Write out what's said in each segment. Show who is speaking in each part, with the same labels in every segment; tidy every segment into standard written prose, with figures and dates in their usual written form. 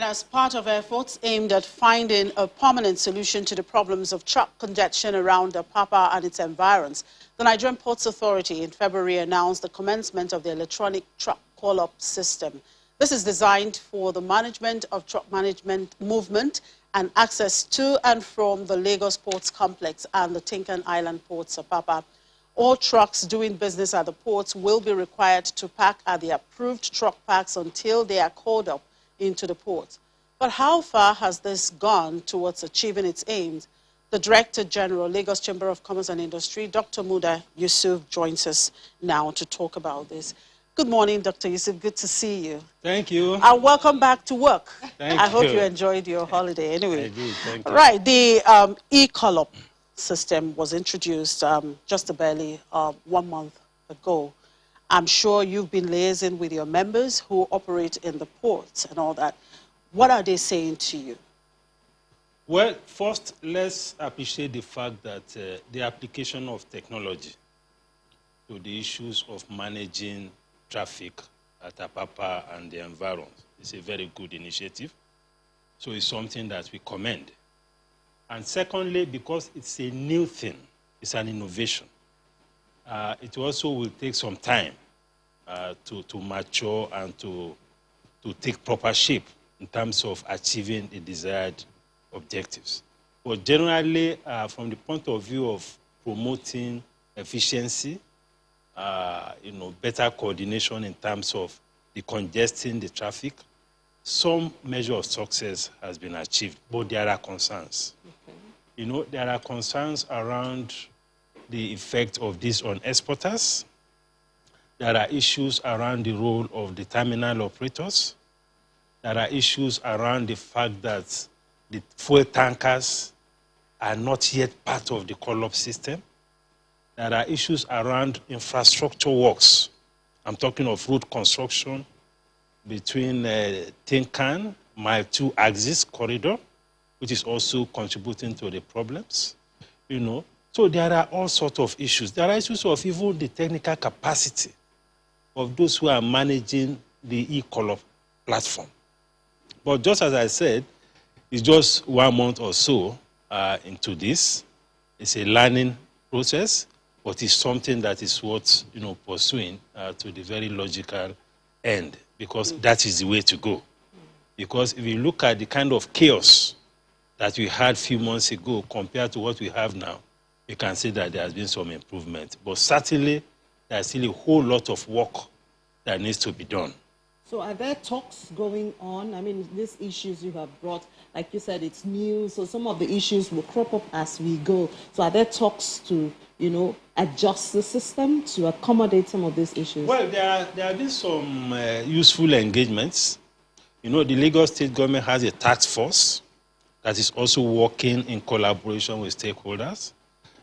Speaker 1: as part of efforts aimed at finding a permanent solution to the problems of truck congestion around Apapa and its environs, the Nigerian Ports Authority in February announced the commencement of the electronic truck call-up system. This is designed for the management of truck management movement and access to and from the Lagos Ports Complex and the Tinkan Island Ports, Apapa. All trucks doing business at the ports will be required to park at the approved truck parks until they are called up into the port. But how far has this gone towards achieving its aims? The Director General, Lagos Chamber of Commerce and Industry, Dr. Muda Yusuf, joins us now to talk about this. Good morning, Dr. Yusuf. Good to see you.
Speaker 2: Thank you.
Speaker 1: And welcome back to work.
Speaker 2: Thank
Speaker 1: I hope
Speaker 2: you.
Speaker 1: you enjoyed your holiday anyway.
Speaker 2: I did, thank you.
Speaker 1: Right, the e-call-up system was introduced just barely 1 month ago. I'm sure you've been liaising with your members who operate in the ports and all that. What are they saying to you?
Speaker 2: Well, first, let's appreciate the fact that the application of technology to the issues of managing traffic at Apapa and the environs is a very good initiative. So it's something that we commend. And secondly, because it's a new thing, it's an innovation. It also will take some time to mature and to take proper shape in terms of achieving the desired objectives. But generally, from the point of view of promoting efficiency, better coordination in terms of decongesting the traffic, some measure of success has been achieved, but there are concerns. Okay. There are concerns around the effect of this on exporters. There are issues around the role of the terminal operators. There are issues around the fact that the fuel tankers are not yet part of the call-up system. There are issues around infrastructure works. I'm talking of road construction between Tinkan, Mile 2 axis corridor, which is also contributing to the problems. So there are all sorts of issues. There are issues of even the technical capacity of those who are managing the e-call-up platform. But just as I said, it's just 1 month or so into this. It's a learning process, but it's something that is worth pursuing to the very logical end, because that is the way to go. Because if you look at the kind of chaos that we had a few months ago compared to what we have now, you can see that there has been some improvement. But certainly, there's still a whole lot of work that needs to be done.
Speaker 3: So are there talks going on? I mean, these issues you have brought, like you said, it's new, so some of the issues will crop up as we go. So are there talks to, adjust the system to accommodate some of these issues?
Speaker 2: Well, there have been some useful engagements. The Lagos State government has a task force that is also working in collaboration with stakeholders.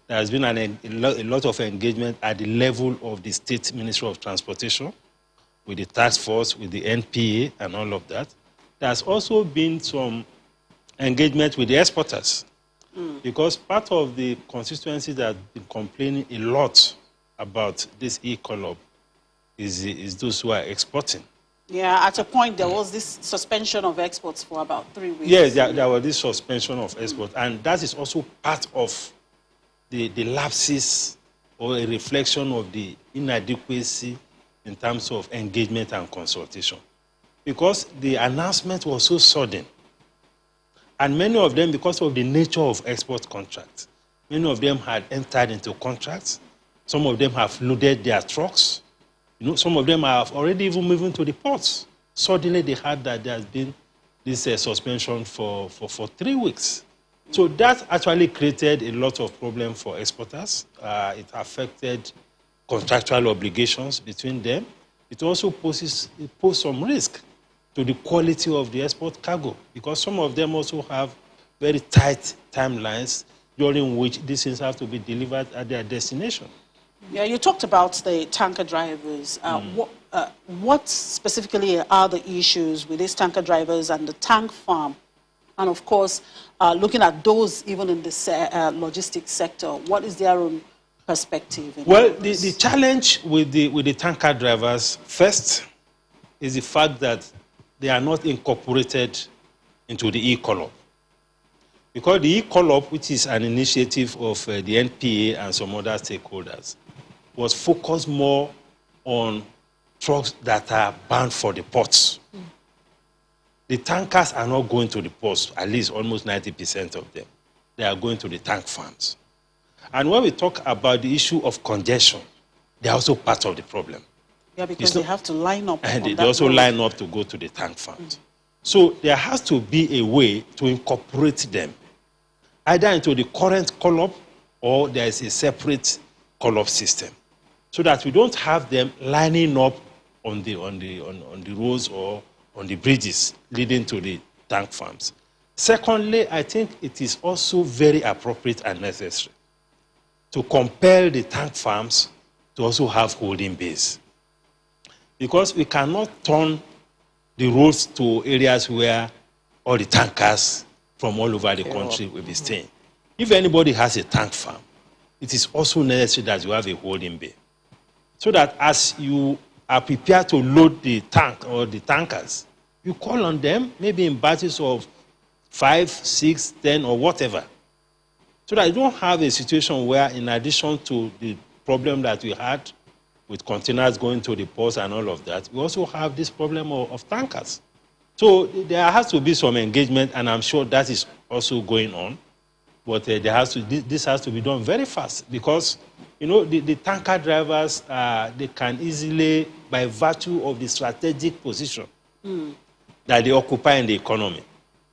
Speaker 2: There has been a lot of engagement at the level of the State Ministry of Transportation, with the task force, with the NPA, and all of that. There's also been some engagement with the exporters, because part of the constituencies that have been complaining a lot about this e-call-up is those who are exporting.
Speaker 1: Yeah, at a point there was this suspension of exports for about 3 weeks.
Speaker 2: Yes, there was this suspension of exports, and that is also part of the lapses or a reflection of the inadequacy in terms of engagement and consultation. Because the announcement was so sudden. And many of them, because of the nature of export contracts, many of them had entered into contracts. Some of them have loaded their trucks. Some of them have already even moved to the ports. Suddenly they heard that there has been this suspension for 3 weeks. So that actually created a lot of problems for exporters. It affected contractual obligations between them. It also poses some risk to the quality of the export cargo, because some of them also have very tight timelines during which these things have to be delivered at their destination.
Speaker 1: Yeah, you talked about the tanker drivers. What specifically are the issues with these tanker drivers and the tank farm? And of course, looking at those even in the logistics sector, what is their own perspective?
Speaker 2: Well, the challenge with the tanker drivers, first, is the fact that they are not incorporated into the e-call-up. Because the e-call-up, which is an initiative of the NPA and some other stakeholders, was focused more on trucks that are bound for the ports. The tankers are not going to the ports, at least almost 90% of them. They are going to the tank farms. And when we talk about the issue of congestion, they are also part of the problem.
Speaker 1: Yeah, because they have to line up.
Speaker 2: And they also line up to go to the tank farms. So there has to be a way to incorporate them, either into the current call-up or there is a separate call-up system, so that we don't have them lining up on the roads or on the bridges leading to the tank farms. Secondly, I think it is also very appropriate and necessary to compel the tank farms to also have holding bays. Because we cannot turn the roads to areas where all the tankers from all over the country will be staying. If anybody has a tank farm, it is also necessary that you have a holding bay, so that as you are prepared to load the tank or the tankers, you call on them, maybe in batches of 5, 6, 10, or whatever, so that you don't have a situation where, in addition to the problem that we had with containers going to the ports and all of that, we also have this problem of tankers. So there has to be some engagement, and I'm sure that is also going on. But this has to be done very fast, because the tanker drivers, they can easily, by virtue of the strategic position that they occupy in the economy,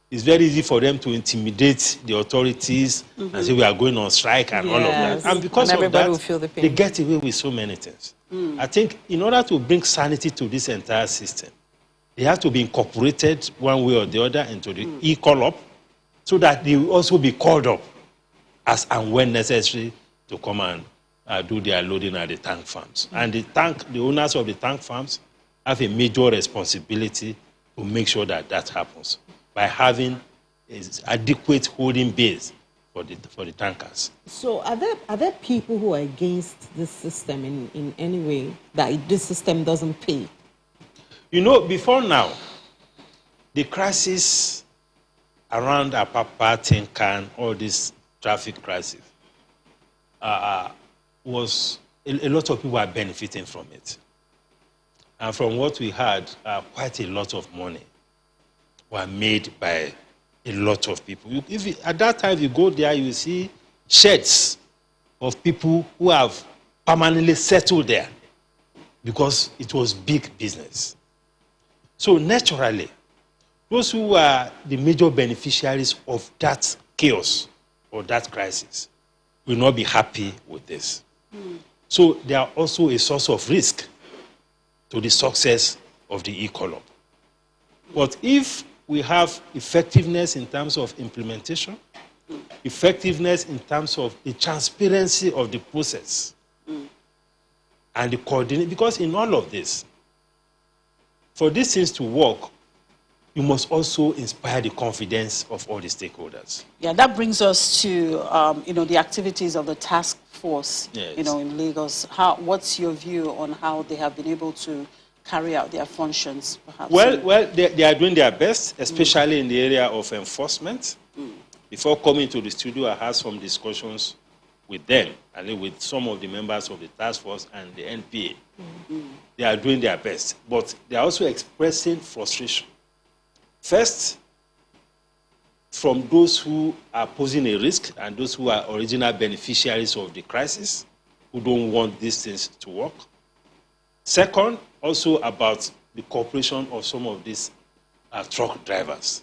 Speaker 2: it's very easy for them to intimidate the authorities and say we are going on strike and all of that. And because of that, they get away with so many things. I think in order to bring sanity to this entire system, they have to be incorporated one way or the other into the e-call-up, so that they will also be called up as and when necessary to come and do their loading at the tank farms. And the owners of the tank farms have a major responsibility to make sure that that happens by having adequate holding bays for the tankers.
Speaker 3: So are there people who are against this system in any way, that this system doesn't pay?
Speaker 2: Before now, the crisis around Apapa, Tinkan, all this traffic crisis, was a lot of people are benefiting from it. And from what we heard, quite a lot of money were made by a lot of people. At that time, you go there, you see sheds of people who have permanently settled there because it was big business. So naturally, those who are the major beneficiaries of that chaos or that crisis will not be happy with this. So they are also a source of risk to the success of the e-call-up. But if we have effectiveness in terms of implementation, effectiveness in terms of the transparency of the process, and the coordination, because in all of this, for these things to work, you must also inspire the confidence of all the stakeholders.
Speaker 1: Yeah, that brings us to the activities of the task force,
Speaker 2: yes,
Speaker 1: in Lagos. What's your view on how they have been able to carry out their functions, perhaps?
Speaker 2: Well, they are doing their best, especially in the area of enforcement. Before coming to the studio, I had some discussions with them, and with some of the members of the task force and the NPA. They are doing their best, but they are also expressing frustration. First, from those who are posing a risk and those who are original beneficiaries of the crisis, who don't want these things to work. Second, also about the cooperation of some of these truck drivers.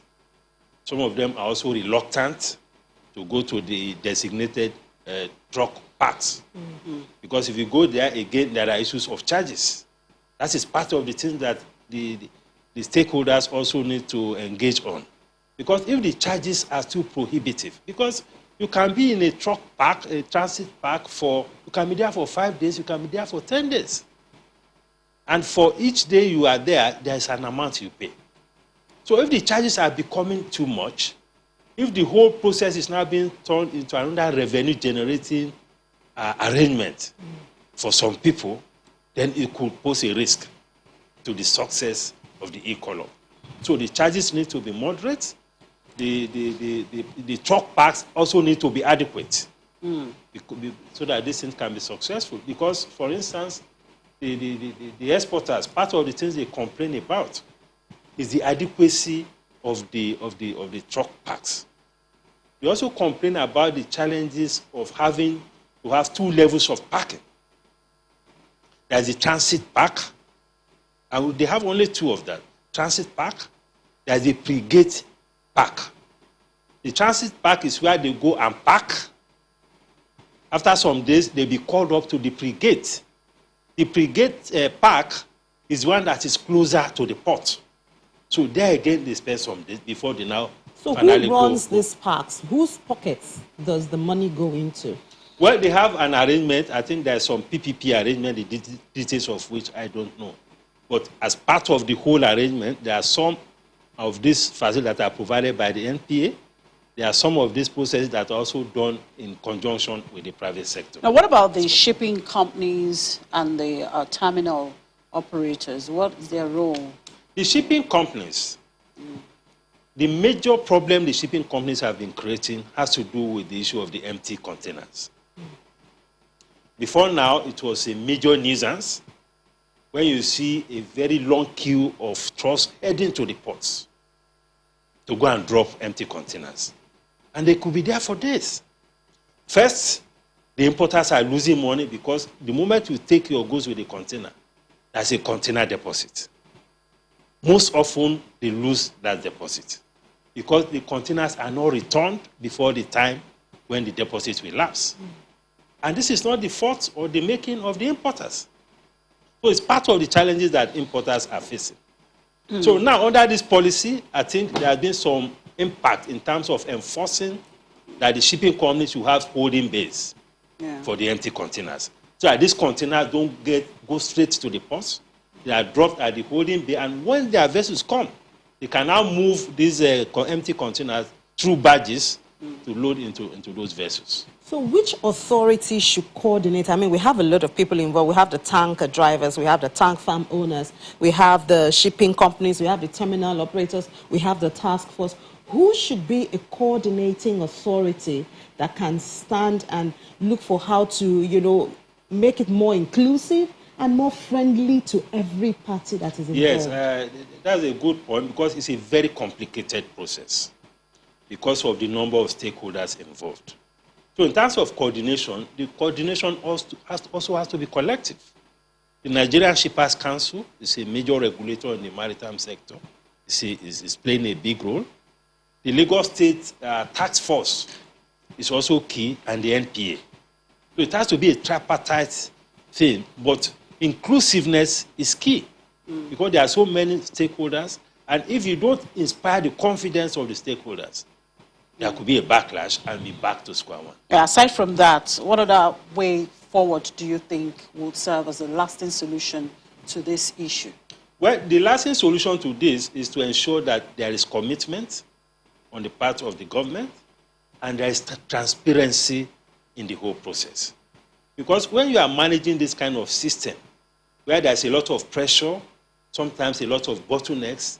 Speaker 2: Some of them are also reluctant to go to the designated truck parks. Because if you go there, again, there are issues of charges. That is part of the thing that the stakeholders also need to engage on. Because if the charges are too prohibitive, because you can be in a truck park, a transit park, you can be there for 5 days, you can be there for 10 days. And for each day you are there, there is an amount you pay. So if the charges are becoming too much, if the whole process is now being turned into another revenue-generating arrangement for some people, then it could pose a risk to the success of the e-call-up. So the charges need to be moderate, the truck parks also need to be adequate so that this thing can be successful. Because, for instance, the exporters, part of the things they complain about is the adequacy of the truck parks. They also complain about the challenges of having to have 2 levels of parking. There's the transit park, and they have only 2 of that. Transit park, there's the pre-gate park. The transit park is where they go and park. After some days, they'll be called up to the pre-gate. The pre-gate park is one that is closer to the port. So there again, they spend some days before they now finally
Speaker 3: who runs these parks? Whose pockets does the money go into?
Speaker 2: Well, they have an arrangement. I think there's some PPP arrangement, the details of which I don't know. But as part of the whole arrangement, there are some of these facilities that are provided by the NPA. There are some of these processes that are also done in conjunction with the private sector.
Speaker 1: Now, what about the shipping companies and the terminal operators? What is their role?
Speaker 2: The shipping companies, the major problem the shipping companies have been creating has to do with the issue of the empty containers. Before now, it was a major nuisance when you see a very long queue of trucks heading to the ports to go and drop empty containers. And they could be there for days. First, the importers are losing money because the moment you take your goods with a container, there's a container deposit. Most often, they lose that deposit because the containers are not returned before the time when the deposit will lapse. And this is not the fault or the making of the importers. So it's part of the challenges that importers are facing. So now, under this policy, I think there has been some impact in terms of enforcing that the shipping companies should have holding bays for the empty containers. So that these containers don't go straight to the ports. They are dropped at the holding bay, and when their vessels come, they can now move these empty containers through barges to load into those vessels.
Speaker 3: So which authority should coordinate? I mean, we have a lot of people involved. We have the tanker drivers, we have the tank farm owners, we have the shipping companies, we have the terminal operators, we have the task force. Who should be a coordinating authority that can stand and look for how to, make it more inclusive and more friendly to every party that is involved?
Speaker 2: Yes, that's a good point because it's a very complicated process because of the number of stakeholders involved. So in terms of coordination, the coordination also has to be collective. The Nigerian Shippers Council is a major regulator in the maritime sector. It's playing a big role. The Lagos State Task Force is also key, and the NPA. So it has to be a tripartite thing, but inclusiveness is key because there are so many stakeholders, and if you don't inspire the confidence of the stakeholders, there could be a backlash and be back to square one.
Speaker 1: Yeah, aside from that, what other way forward do you think would serve as a lasting solution to this issue?
Speaker 2: Well, the lasting solution to this is to ensure that there is commitment on the part of the government and there is transparency in the whole process. Because when you are managing this kind of system, where there's a lot of pressure, sometimes a lot of bottlenecks,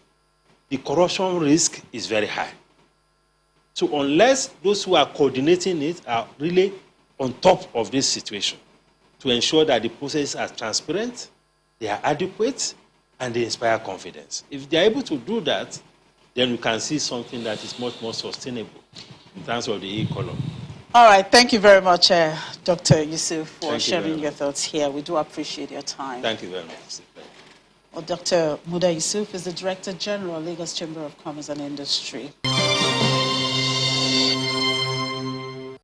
Speaker 2: the corruption risk is very high. So unless those who are coordinating it are really on top of this situation to ensure that the processes are transparent, they are adequate, and they inspire confidence. If they are able to do that, then we can see something that is much more sustainable in terms of the e-economy.
Speaker 1: All right. Thank you very much, Dr. Yusuf, for sharing your thoughts here. We do appreciate your time.
Speaker 2: Thank you very much.
Speaker 1: Well, Dr. Muda Yusuf is the Director General, Lagos Chamber of Commerce and Industry.